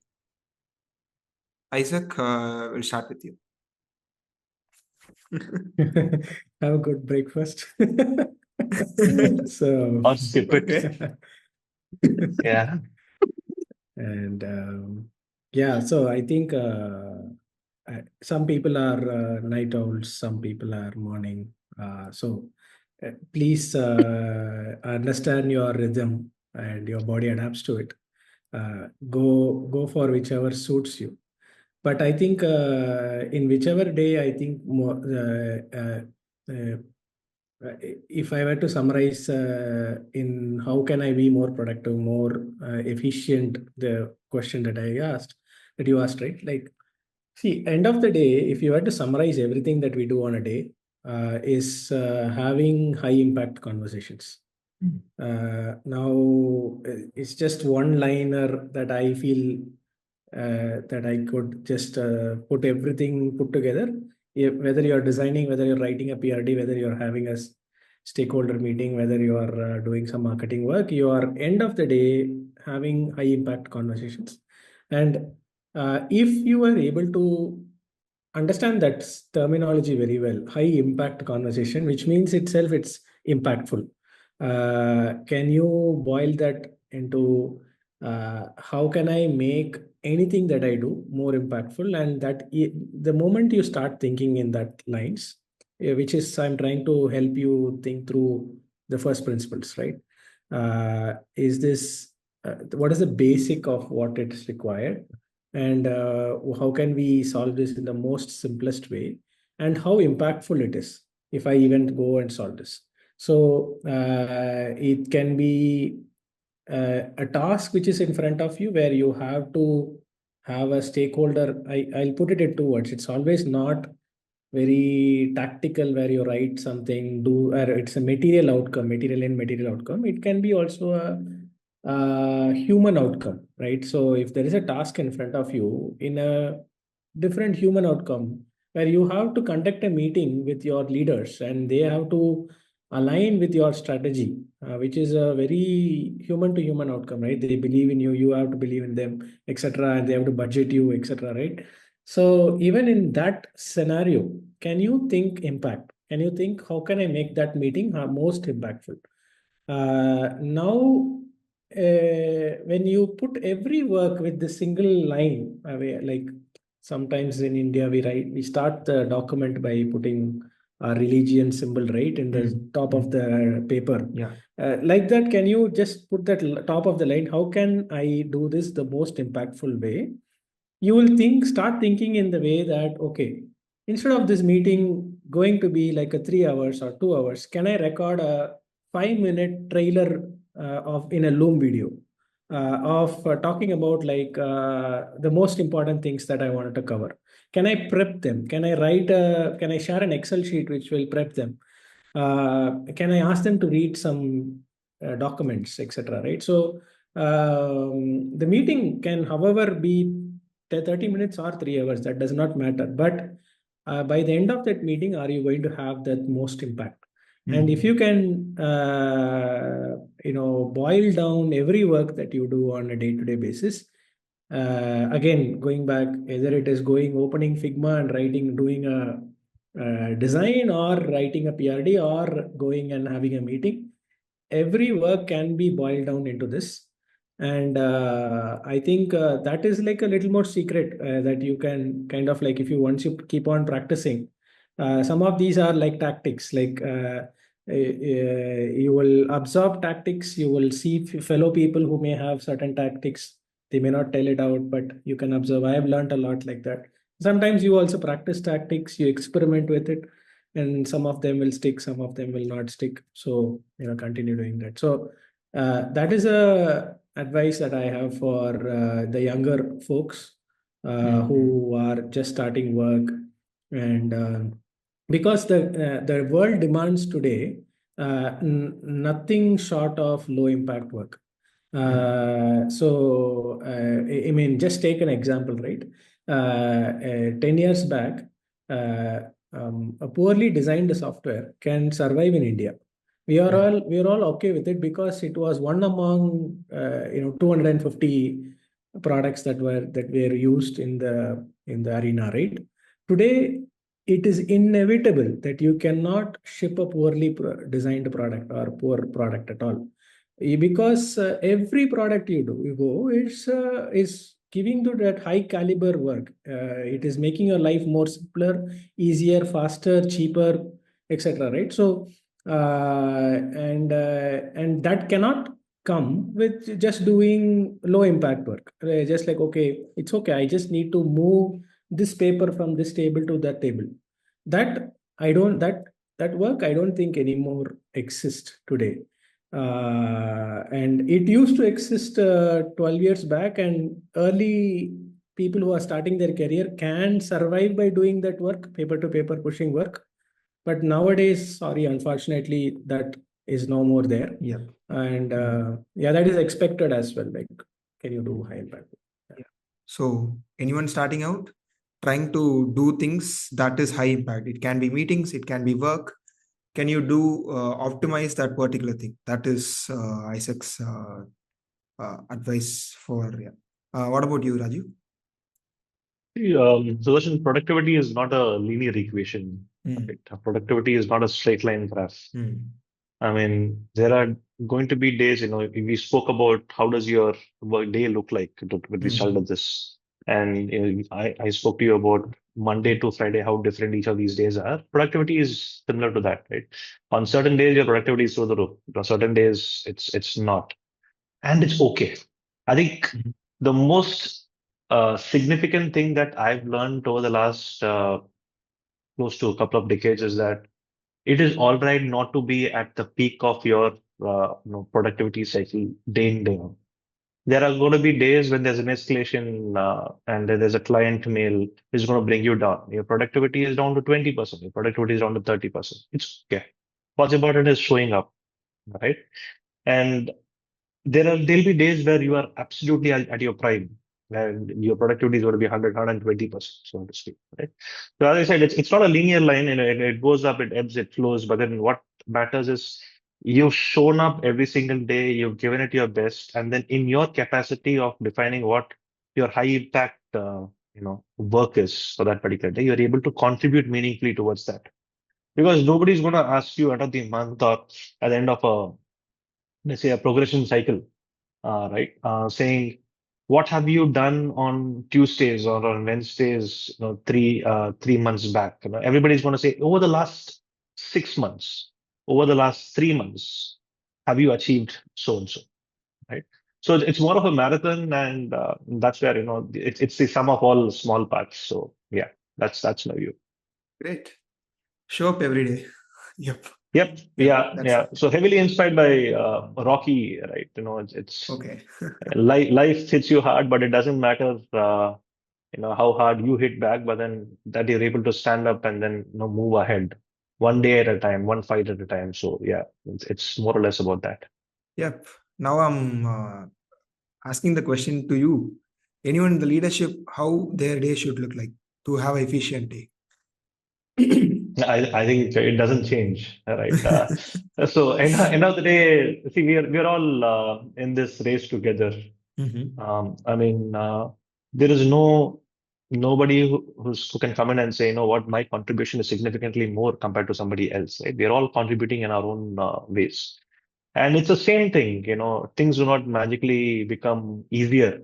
Isaac, we'll start with you. Have a good breakfast. So, Or skip it. Okay. Yeah. and yeah, so I think some people are night owls, some people are morning. So please understand your rhythm and your body adapts to it. Go for whichever suits you. But I think in whichever day, I think more, uh, if I were to summarize in how can I be more productive, more efficient, the question that that you asked, right? Like, see, end of the day, if you were to summarize everything that we do on a day, is having high impact conversations. Now, it's just one liner that I feel that I could just put everything put together. Whether you're designing, whether you're writing a PRD, whether you're having a stakeholder meeting, whether you are doing some marketing work, you are end of the day having high impact conversations. And if you are able to understand that terminology very well, high impact conversation, which means itself it's impactful. Can you boil that into how can I make anything that I do more impactful? And the moment you start thinking in that lines, which is I'm trying to help you think through the first principles, right? Is this what is the basic of what is required? And how can we solve this in the most simplest way, and how impactful it is if I even go and solve this. So it can be a task which is in front of you where you have to have a stakeholder. I'll put it in two words. It's always not very tactical where you write something, or it's a material outcome, material in material outcome. It can be also a human outcome, right? So if there is a task in front of you in a different human outcome where you have to conduct a meeting with your leaders and they have to align with your strategy, which is a very human to human outcome, right? They believe in you, you have to believe in them, etc., and they have to budget you, etc., right? So even in that scenario, can you think impact? Can you think how can I make that meeting most impactful? Now, when you put every work with the single line, like sometimes in India we start the document by putting a religion symbol right in the top of the paper. Yeah. Like that, can you just put that top of the line? How can I do this the most impactful way? You will start thinking in the way that, okay, instead of this meeting going to be like a 3 hours or 2 hours, can I record a 5 minute trailer of in a Loom video of talking about like the most important things that I wanted to cover? Can I prep them? Can I share an Excel sheet which will prep them? Can I ask them to read some documents, etc., right? So the meeting can, however, be 30 minutes or 3 hours, that does not matter. But by the end of that meeting, are you going to have that most impact? And if you can, boil down every work that you do on a day-to-day basis, again, going back, either it is opening Figma and doing a design, or writing a PRD, or going and having a meeting, every work can be boiled down into this. And I think that is like a little more secret that you can kind of like, if you once you keep on practicing, some of these are like tactics, like you will absorb tactics, you will see fellow people who may have certain tactics. They may not tell it out, but you can observe. I have learned a lot like that. Sometimes you also practice tactics, you experiment with it, and some of them will stick, some of them will not stick. So continue doing that. So that is a advice that I have for the younger folks who are just starting work. And because the world demands today nothing short of low impact work. So I mean, just take an example, right? 10 years back, a poorly designed software can survive in India. We are all okay with it, because it was one among 250 products that were used in the arena, right? Today, it is inevitable that you cannot ship a poorly designed product or poor product at all. Because every product you go is giving to that high caliber work. It is making your life more simpler, easier, faster, cheaper, etc. Right? So and that cannot come with just doing low impact work. Just like, okay, it's okay, I just need to move this paper from this table to that table. That work, I don't think anymore exists today. And it used to exist 12 years back, and early people who are starting their career can survive by doing that work, paper to paper pushing work. But nowadays, sorry, unfortunately, that is no more there. Yeah. And that is expected as well. Like, can you do high impact? Yeah. So anyone starting out, trying to do things that is high impact, it can be meetings, it can be work. Can you do optimize that particular thing? That is Isaac's advice for, yeah. What about you, Raju? Sudarshan, productivity is not a linear equation. Right? Productivity is not a straight line graph. I mean, there are going to be days, we spoke about how does your work day look like when we started this. And I spoke to you about Monday to Friday, how different each of these days are. Productivity is similar to that, right? On certain days, your productivity is through the roof. On certain days, it's not. And it's okay. I think the most significant thing that I've learned over the last close to a couple of decades is that it is all right not to be at the peak of your productivity cycle day in, day out. There are going to be days when there's an escalation and then there's a client mail which is going to bring you down. Your productivity is down to 20%. Your productivity is down to 30%. It's okay. What's important is showing up, right? And there'll be days where you are absolutely at your prime and your productivity is going to be 100, 120%, so to speak, right? So as I said, it's not a linear line, and it goes up, it ebbs, it flows, but then what matters is you've shown up every single day, you've given it your best, and then in your capacity of defining what your high impact, work is for that particular day, you're able to contribute meaningfully towards that. Because nobody's going to ask you end of the month or at the end of let's say a progression cycle, right? Saying, what have you done on Tuesdays or on Wednesdays, 3 months back? Everybody's going to say, over the last 6 months, over the last 3 months, have you achieved so and so, right? So it's more of a marathon, and that's where it's the sum of all small parts. So yeah, that's my view. Great. Show up every day. Yep. Yep. Yeah. So heavily inspired by Rocky, right? It's okay. life hits you hard, but it doesn't matter, how hard you hit back, but then that you're able to stand up and then move ahead, one day at a time, one fight at a time. So yeah, it's more or less about that. Yep. Now I'm asking the question to you. anyone in the leadership, how their day should look like to have an efficient day? I think it doesn't change, right? So end of the day, see, we are all in this race together. Mhm. I mean, there is nobody who can come in and say, you know what, my contribution is significantly more compared to somebody else, right? We are all contributing in our own ways. And it's the same thing, things do not magically become easier,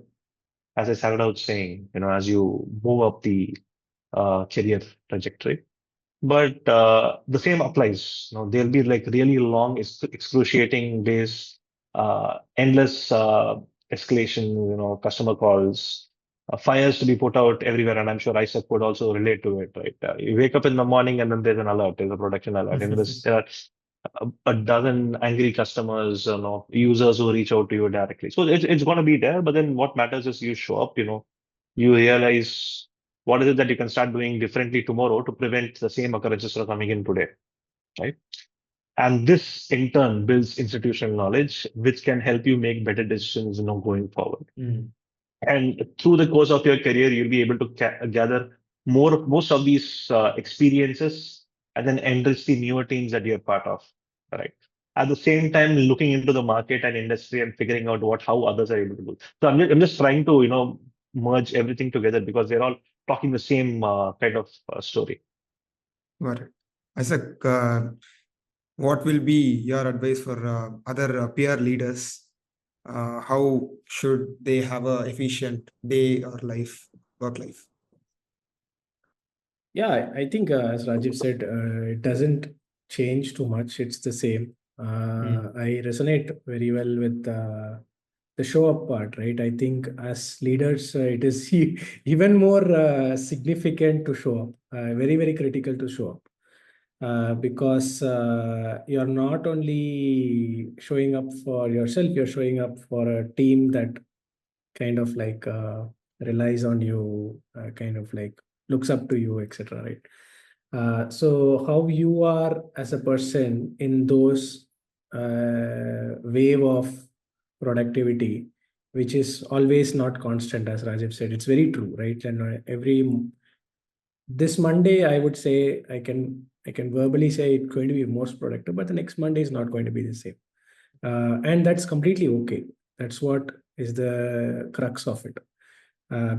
as I started out saying, as you move up the career trajectory. But the same applies. There'll be like really long, excruciating days, endless escalation, customer calls, fires to be put out everywhere. And I'm sure Isaac would also relate to it, right? You wake up in the morning and then there's an alert, there's a production alert. And there are a dozen angry customers, users who reach out to you directly. So it's going to be there. But then what matters is you show up, you realize what is it that you can start doing differently tomorrow to prevent the same occurrences from coming in today, right? And this in turn builds institutional knowledge, which can help you make better decisions, going forward. And through the course of your career, you'll be able to gather most of these experiences and then enrich the newer teams that you're part of, right? At the same time, looking into the market and industry and figuring out how others are able to do. So I'm just trying to, merge everything together because they're all talking the same kind of story. Got it. Isaac, what will be your advice for other peer leaders? How should they have a efficient day or work life? Yeah, I think as Rajiv said, it doesn't change too much. It's the same. I resonate very well with the show up part, right? I think as leaders, it is even more significant to show up, very, very critical to show up. Because you're not only showing up for yourself, you're showing up for a team that kind of like relies on you, kind of like looks up to you, etc. Right? So how you are as a person in those wave of productivity, which is always not constant, as Rajiv said, it's very true, right? And this Monday, I would say I can verbally say it's going to be most productive, but the next Monday is not going to be the same, and that's completely okay. That's what is the crux of it,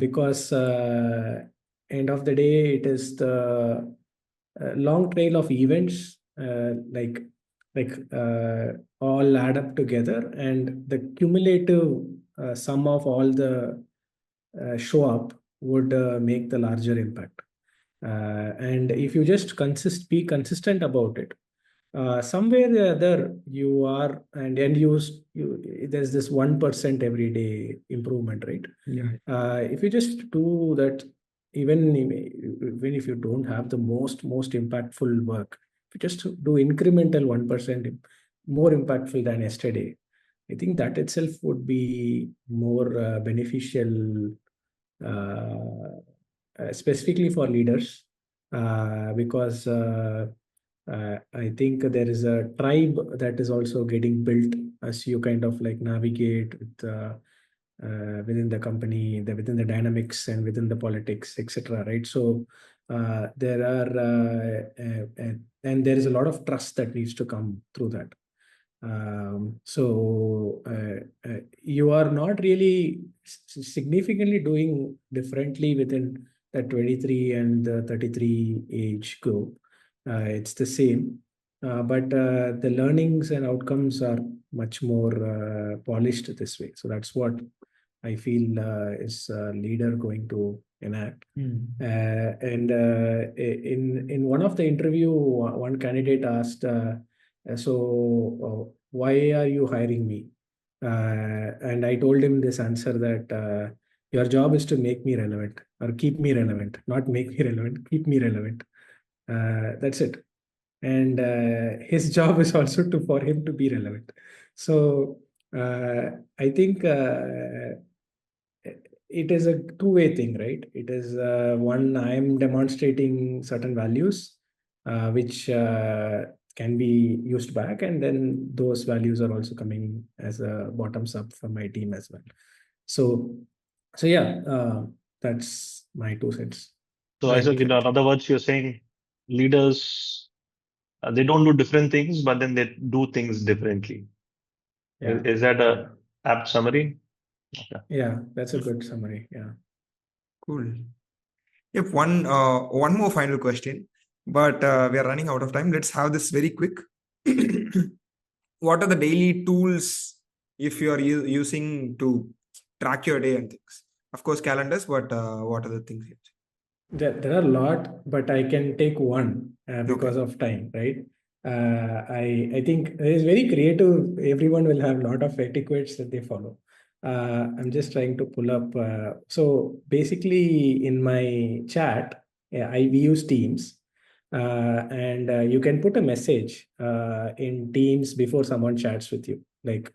because end of the day, it is the long trail of events, all add up together, and the cumulative sum of all the show up would make the larger impact. And if you just be consistent about it, somewhere or the other you are, and you there's this 1% every day improvement, right? Yeah. If you just do that, even if you don't have the most impactful work, if you just do incremental 1% more impactful than yesterday, I think that itself would be more beneficial, specifically for leaders, because I think there is a tribe that is also getting built as you kind of like navigate within the company, within the dynamics and within the politics, etc. Right? So there are and there is a lot of trust that needs to come through that. So you are not really significantly doing differently within the 23 and the 33 age group. It's the same, but the learnings and outcomes are much more polished this way. So that's what I feel is a leader going to enact. And in one of the interview, one candidate asked, why are you hiring me? And I told him this answer that your job is to make me relevant or keep me relevant, not make me relevant, keep me relevant. That's it. And his job is also for him to be relevant. So I think it is a two-way thing, right? It is one, I'm demonstrating certain values, which can be used back, and then those values are also coming as a bottoms up from my team as well. So So yeah, that's my 2 cents. So Right, Isaac, in right. other words, you're saying leaders, they don't do different things, but then they do things differently. Yeah, Is that yeah, a apt summary? Okay. yeah. That's a good summary. Yeah. Cool. Yep, one more final question, but we are running out of time. Let's have this very quick. What are the daily tools if you are using to track your day and things? Of course, calendars, but what are the things? There are a lot, but I can take one Okay. because of time, right? I think it is very creative. Everyone will have a lot of etiquettes that they follow. I'm just trying to pull up. So basically, in my chat, yeah, we use Teams, and you can put a message in Teams before someone chats with you. Like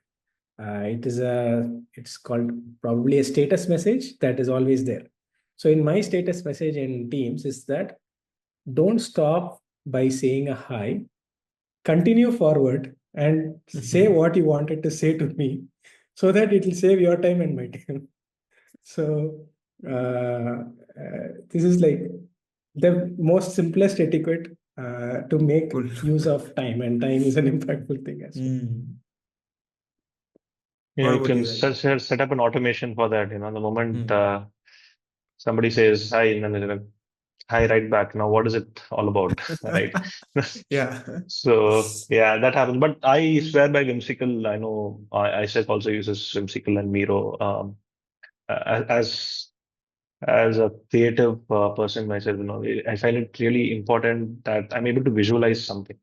it's called probably a status message that is always there. So in my status message in Teams is that don't stop by saying a hi, continue forward and say what you wanted to say to me so that it will save your time and my time. So this is like the most simplest etiquette to make Cool. use of time, and time is an impactful thing as well. Yeah, What you about can you, Rajeev? set up an automation for that. The moment Mm. somebody says hi, and then they're like, hi right back. Now, what is it all about? Right? Yeah. So yeah, that happens. But I swear by whimsical. I know Isaac also uses whimsical and Miro. As a creative person myself, I find it really important that I'm able to visualize something.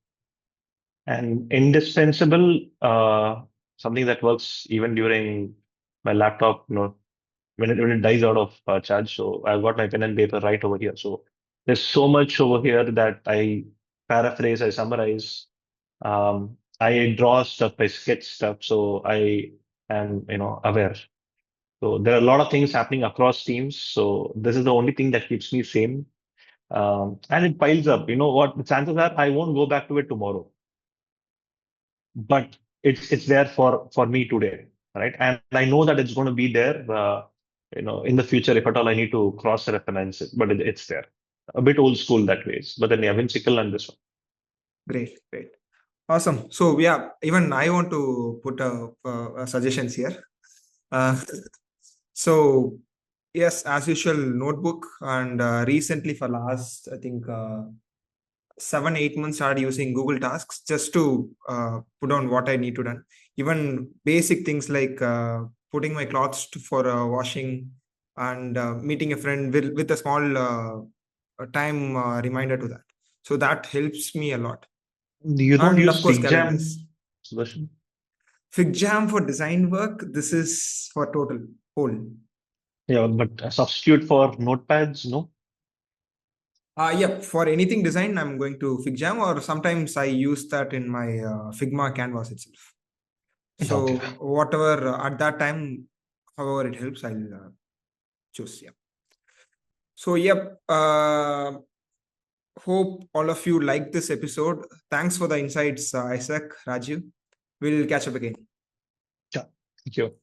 And indispensable, something that works even during my laptop, when it dies out of charge. So I've got my pen and paper right over here. So there's so much over here that I paraphrase, I summarize, I draw stuff, I sketch stuff. So I am, aware. So there are a lot of things happening across teams. So this is the only thing that keeps me sane. And it piles up. You know what? The chances are I won't go back to it tomorrow, but it's there for me today, right? And I know that it's going to be there, in the future if at all I need to cross reference it, but it's there. A bit old school that ways, but then yeah, whimsical and this one. Great, great. Awesome. So yeah, even I want to put suggestions here. Uh, so yes, as usual, notebook, and recently for last I think 7 8 months started using Google Tasks just to put on what I need to done. Even basic things like putting my clothes for washing, and meeting a friend with a small time reminder to that. So that helps me a lot. You don't And of use course, FigJam, calendars. Sudarshan? FigJam for design work. This is for total whole. Yeah, but a substitute for notepads, no? Yep. For anything design, I'm going to FigJam, or sometimes I use that in my Figma canvas itself. Okay. So whatever at that time, however it helps, I'll choose. Yeah. So yep. Hope all of you like this episode. Thanks for the insights, Isaac, Rajiv. We'll catch up again. Yeah. Thank you.